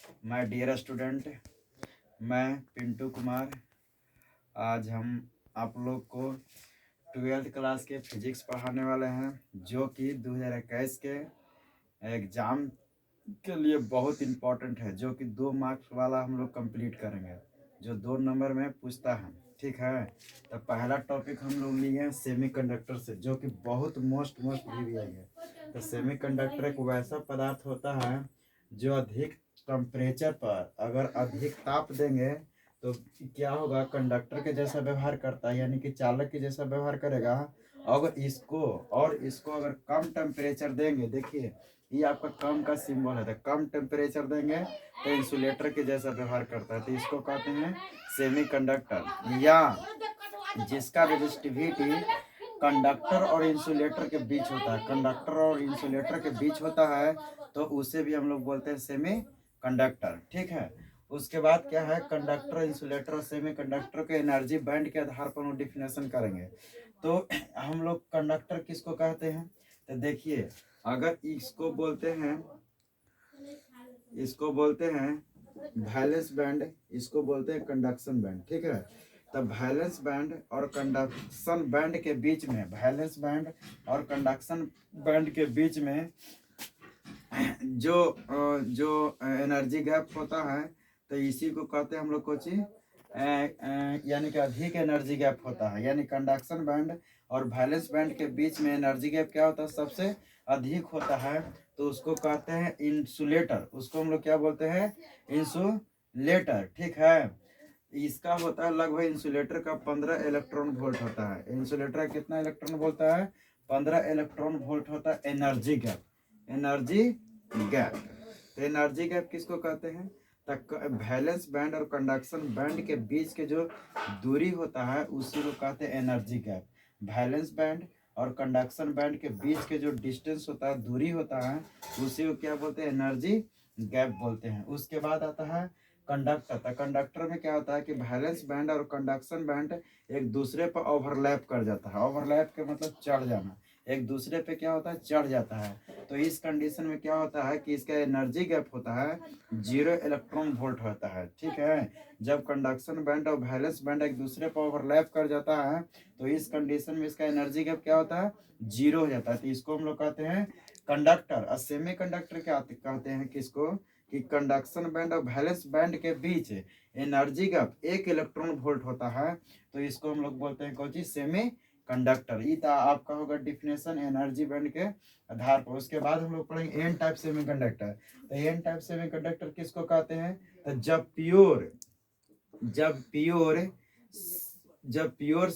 My dear student, मैं पिंटू कुमार। आज हम आप लोग को 12th क्लास के फिजिक्स पढ़ाने वाले हैं, जो कि 2021 के एग्ज़ाम के लिए बहुत इम्पोर्टेंट है, जो कि 2 मार्क्स वाला हम लोग कंप्लीट करेंगे, जो 2 नंबर में पूछता है। ठीक है, तो पहला टॉपिक हम लोग लिए हैं सेमीकंडक्टर से, जो कि बहुत मोस्ट VVI है। तो सेमीकंडक्टर एक वैसा पदार्थ होता है जो अधिक टेम्परेचर पर अगर अधिक ताप देंगे तो क्या होगा, कंडक्टर के जैसा व्यवहार करता है, यानी कि चालक के जैसा व्यवहार करेगा। अगर इसको अगर कम टेम्परेचर देंगे, देखिए ये आपका कम का सिंबल है, तो कम टेम्परेचर देंगे तो इंसुलेटर के जैसा व्यवहार करता है, तो इसको कहते हैं सेमीकंडक्टर। या जिसका रेजिस्टिविटी कंडक्टर और इंसुलेटर के बीच होता है, कंडक्टर और इंसुलेटर के बीच होता है, तो उसे भी हम लोग बोलते हैं सेमी कंडक्टर। ठीक है, उसके बाद क्या है, कंडक्टर, इंसुलेटर और सेमी कंडक्टर के एनर्जी बैंड के आधार पर हम डिफिनेशन करेंगे। तो हम लोग कंडक्टर किसको कहते हैं, तो देखिए, अगर इसको बोलते हैं वैलेंस बैंड, इसको बोलते हैं कंडक्शन बैंड। ठीक है, तब वैलेंस बैंड और कंडक्शन बैंड के बीच में, वैलेंस बैंड और कंडक्शन बैंड के बीच में जो जो एनर्जी गैप होता है, तो इसी को कहते हैं हम लोग कोची, यानी कि अधिक एनर्जी गैप होता है, यानी कंडक्शन बैंड और वैलेंस बैंड के बीच में एनर्जी गैप क्या होता है, सबसे अधिक होता है, तो उसको कहते हैं इंसुलेटर। उसको हम लोग क्या बोलते हैं, इंसुलेटर। ठीक है, इसका होता है लगभग, इंसुलेटर का 15 इलेक्ट्रॉन वोल्ट होता है। इंसुलेटर का कितना इलेक्ट्रॉन वोल्ट होता है, 15 इलेक्ट्रॉन वोल्ट होता है एनर्जी गैप। एनर्जी गैप, तो एनर्जी गैप किसको कहते हैं, वैलेंस बैंड और कंडक्शन बैंड के बीच के जो दूरी होता है उसी को कहते हैं एनर्जी गैप। वैलेंस बैंड और कंडक्शन बैंड के बीच के जो डिस्टेंस होता है, दूरी होता है, उसी को क्या बोलते हैं, एनर्जी गैप बोलते हैं। उसके बाद आता है कंडक्टर। तो कंडक्टर में क्या होता है कि वैलेंस बैंड और कंडक्शन बैंड एक दूसरे पर ओवरलैप कर जाता है। ओवरलैप के मतलब चढ़ जाना, एक दूसरे पे क्या होता है, चढ़ जाता है। तो इस कंडीशन में क्या होता है कि इसका एनर्जी गैप होता है 0 इलेक्ट्रॉन वोल्ट होता है। ठीक है, जब कंडक्शन बैंड और वैलेंस बैंड एक दूसरे पर ओवरलैप कर जाता है, तो इस कंडीशन में इसका एनर्जी गैप क्या होता है, 0 हो जाता है, तो इसको हम लोग कहते हैं कंडक्टर। और सेमी कंडक्टर क्या कहते हैं किसको, कि कंडक्शन बैंड और वैलेंस बैंड के बीच एनर्जी गैप 1 इलेक्ट्रॉन वोल्ट होता है, तो इसको हम लोग बोलते हैं कौन चीज, सेमी कंडक्टर। ये था आपका होगा डिफिनेशन एनर्जी बैंड के आधार पर। उसके बाद हम लोग पढ़ेंगे एन टाइप सेमीकंडक्टर। तो एन टाइप सेमीकंडक्टर किसको कहते हैं, तो जब प्योर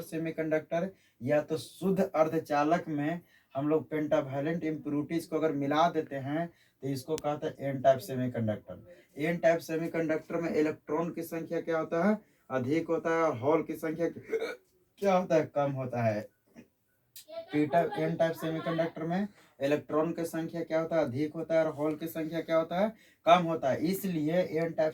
सेमीकंडक्टर या तो शुद्ध अर्धचालक में हम लोग पेंटावैलेंट इम्प्यूरिटीज को अगर मिला देते हैं, तो इसको कहते हैं N type semiconductor. N type semiconductor में इलेक्ट्रॉन की संख्या क्या होता है, अधिक होता है, और होल की संख्या क्या होता है, कम होता है। एन टाइप सेमीकंडक्टर में इलेक्ट्रॉन की संख्या क्या होता है, अधिक होता है, और होल की संख्या क्या होता है, कम होता है। इसलिए एन टाइप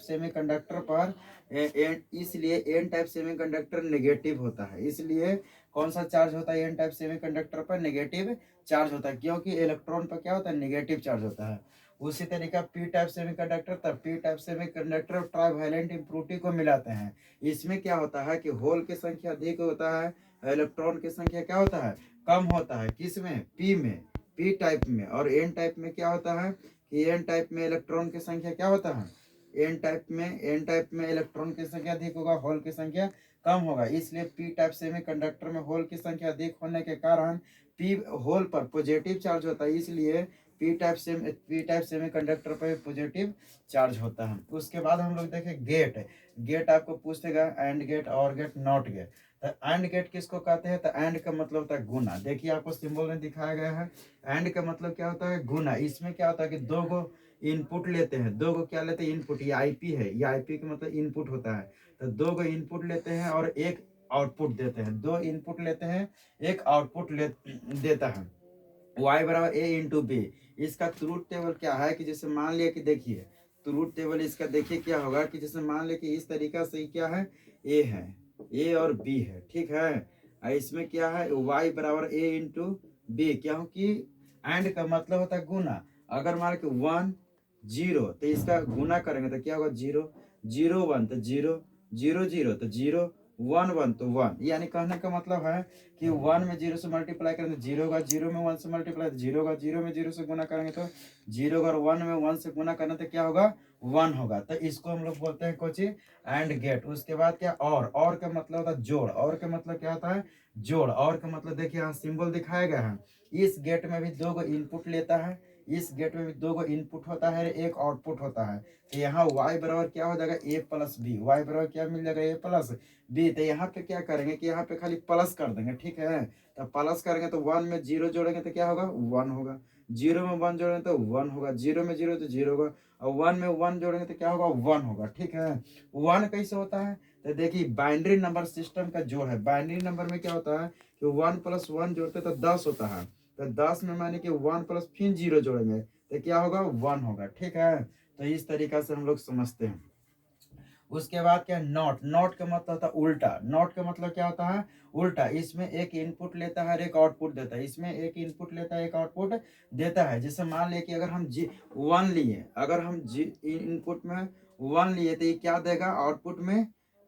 सेमीकंडक्टर नेगेटिव होता है। इसलिए कौन सा चार्ज होता है एन टाइप सेमीकंडक्टर पर, नेगेटिव चार्ज होता है, क्योंकि इलेक्ट्रॉन पर क्या होता है, नेगेटिव चार्ज होता है। उसी तरीका पी टाइप सेमीकंडक्टर, तब P type semiconductor trivalent impurity को मिलाते हैं। इसमें क्या होता है कि होल की संख्या अधिक होता है, इलेक्ट्रॉन की संख्या क्या होता है, कम होता है। किस में, पी टाइप में। और एन टाइप में क्या होता है कि एन टाइप में इलेक्ट्रॉन की संख्या क्या होता है, एन टाइप में इलेक्ट्रॉन की संख्या अधिक होगा, होल की संख्या कम होगा। इसलिए पी टाइप सेमीकंडक्टर में होल की संख्या अधिक होने के कारण पी होल पर पॉजिटिव चार्ज होता है, इसलिए पी टाइप सेमीकंडक्टर पर पॉजिटिव चार्ज होता है। उसके बाद हम लोग देखें गेट आपको पूछेगा एंड गेट, और गेट, नॉट गेट। तो एंड गेट किसको कहते हैं, तो एंड का मतलब होता है गुना। देखिए आपको सिंबल में दिखाया गया है, एंड का मतलब क्या होता है, गुना। इसमें क्या होता है कि दो गो इनपुट लेते हैं, दो गो क्या लेते हैं, इनपुट। ये आईपी है, ये आईपी का मतलब इनपुट होता है। तो दो गो इनपुट लेते हैं और एक आउटपुट देते हैं, दो इनपुट लेते हैं, एक आउटपुट देता है। y बराबर ए इंटू बी। इसका ट्रूथ टेबल क्या है कि जैसे मान लिया कि देखिए, ट्रूथ टेबल इसका देखिए क्या होगा कि जैसे मान लिया कि इस तरीका से क्या है, ए है, ए और बी है। ठीक है, इसमें क्या है, y बराबर ए इंटू बी, क्योंकि एंड का मतलब होता है गुना। अगर मान के 1 जीरो, तो इसका गुना करेंगे तो क्या होगा, जीरो जीरो वन तो जीरो, जीरो जीरो तो जीरो, वन वन तो वन। यानी कहने का मतलब है कि वन में जीरो से मल्टीप्लाई करेंगे तो जीरो होगा, जीरो में वन से मल्टीप्लाई तो जीरो होगा, जीरो में जीरो से गुना करेंगे तो जीरो होगा, और वन में वन से गुना करने तो क्या होगा, वन होगा। तो इसको हम लोग बोलते हैं कोची एंड गेट। उसके बाद क्या, और का मतलब होता है जोड़, और का मतलब क्या होता है, जोड़। और का मतलब देखिए यहाँ सिंबल दिखाया गया है। इस गेट में भी दो गो इनपुट लेता है, इस गेट में भी दो गो इनपुट होता है, एक आउटपुट होता है। तो यहाँ y बराबर क्या हो जाएगा, a प्लस बी। वाई बराबर क्या मिल जाएगा, a प्लस बी। तो यहाँ पे क्या करेंगे कि यहाँ पे खाली प्लस कर देंगे, ठीक है। तो प्लस करेंगे तो वन में जीरो जोड़ेंगे तो क्या होगा, वन होगा, जीरो में वन जोड़ेंगे तो वन होगा, जीरो में जीरो तो जीरो होगा, और वन में वन जोड़ेंगे तो क्या होगा, वन होगा, ठीक है। वन कैसे होता है, तो देखिए बाइनरी नंबर सिस्टम का जोड़ है। बाइनरी नंबर में क्या होता है कि वन प्लस वन जोड़ते तो 10 होता है, तो 10 में माने कि वन प्लस फिर जीरो जोड़ेंगे तो क्या होगा, वन होगा, ठीक है। तो इस तरीका से हम लोग समझते हैं। उसके बाद क्या, नॉट। नॉट का मतलब होता है उल्टा। नॉट का मतलब क्या होता है, उल्टा। इसमें एक इनपुट लेता है, एक आउटपुट देता है। इसमें एक इनपुट लेता है, एक आउटपुट देता है। जैसे मान लिया कि अगर हम जी वन लिए, अगर हम जी इनपुट में वन लिए तो ये क्या देगा, आउटपुट में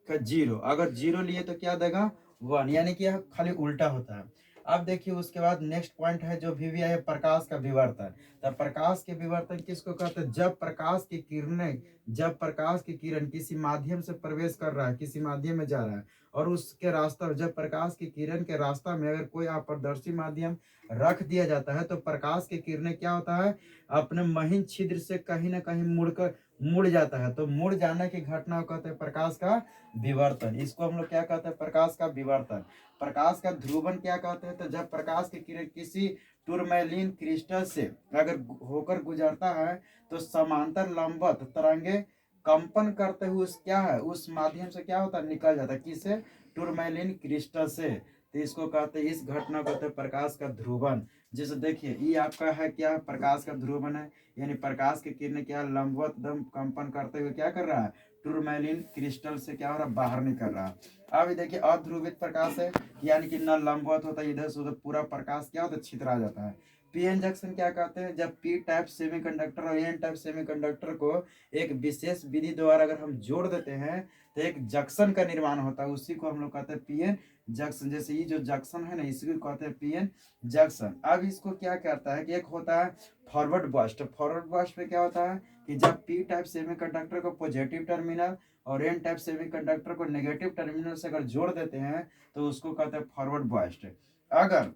का जीरो। अगर जीरो लिए तो क्या देगा, वन। यानी कि यह खाली उल्टा होता है। अब देखिए उसके बाद नेक्स्ट पॉइंट है जो भी है प्रकाश का विवर्तन। तो प्रकाश के विवर्तन किसको कहते हैं, जब प्रकाश की किरणें, जब प्रकाश की किरण किसी माध्यम से प्रवेश कर रहा है, किसी माध्यम में जा रहा है, और उसके रास्ता, जब प्रकाश की किरण के रास्ता में अगर कोई अपारदर्शी माध्यम रख दिया जाता है तो प्रकाश की किरणें क्या होता है, अपने महीन छिद्र से कहीं ना कहीं मुड़कर मुड़ जाता है। तो मुड़ जाने की घटना को कहते हैं प्रकाश का विवर्तन। इसको हम लोग क्या कहते हैं, प्रकाश का विवर्तन। प्रकाश का ध्रुवन क्या कहते हैं, तो जब प्रकाश की किरण किसी टूरमैलिन क्रिस्टल से अगर होकर गुजरता है तो समांतर लंबवत तरंगे कंपन करते हुए उस क्या है, उस माध्यम से क्या होता है, निकल जाता है। किससे, टूरमैलिन क्रिस्टल से। तो इसको कहते हैं, इस घटना को कहते हैं प्रकाश का ध्रुवन। जैसे देखिए ये आपका है क्या, प्रकाश का ध्रुवन है। यानी प्रकाश की किरणें क्या, लंबवत दम कंपन करते हुए क्या कर रहा है, टूरमैलिन क्रिस्टल से क्या हो रहा है, बाहर निकल रहा है। अब देखिए अध्रुवित प्रकाश है, यानी कि न लंबवत होता है, इधर से उधर पूरा प्रकाश क्या होता है, छितरा जाता है। पीएन जंक्शन क्या कहते हैं, जब पी टाइप सेमीकंडक्टर और एन टाइप सेमीकंडक्टर को एक विशेष विधि द्वारा अगर हम जोड़ देते हैं तो एक जंक्शन का निर्माण होता है, उसी को हम लोग कहते हैं पीएन जंक्शन। जैसे ये जो जंक्शन है ना, इसी को कहते हैं पीएन जंक्शन। अब इसको क्या करता है कि एक होता है फॉरवर्ड बर्स्ट। फॉरवर्ड बर्स्ट में क्या होता है कि जब पी टाइप सेमीकंडक्टर को पॉजिटिव टर्मिनल और एन टाइप सेमीकंडक्टर को नेगेटिव टर्मिनल से अगर जोड़ देते हैं तो उसको कहते हैं फॉरवर्ड बर्स्ट। अगर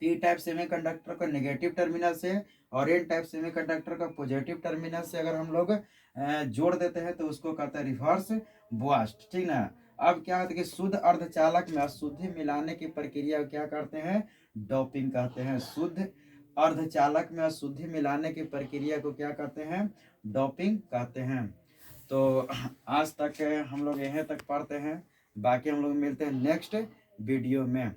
पी टाइप सेमीकंडक्टर को नेगेटिव टर्मिनल से और एन टाइप सेमीकंडक्टर का पॉजिटिव टर्मिनल से अगर हम लोग जोड़ देते हैं तो उसको कहते हैं रिवर्स बर्स्ट, ठीक ना। अब क्या होता है कि शुद्ध अर्धचालक में अशुद्धि मिलाने की प्रक्रिया को क्या करते हैं, डोपिंग कहते हैं। शुद्ध अर्धचालक में अशुद्धि मिलाने की प्रक्रिया को क्या कहते हैं, डोपिंग कहते हैं। तो आज तक हम लोग यहीं तक पढ़ते हैं, बाकी हम लोग मिलते हैं नेक्स्ट वीडियो में।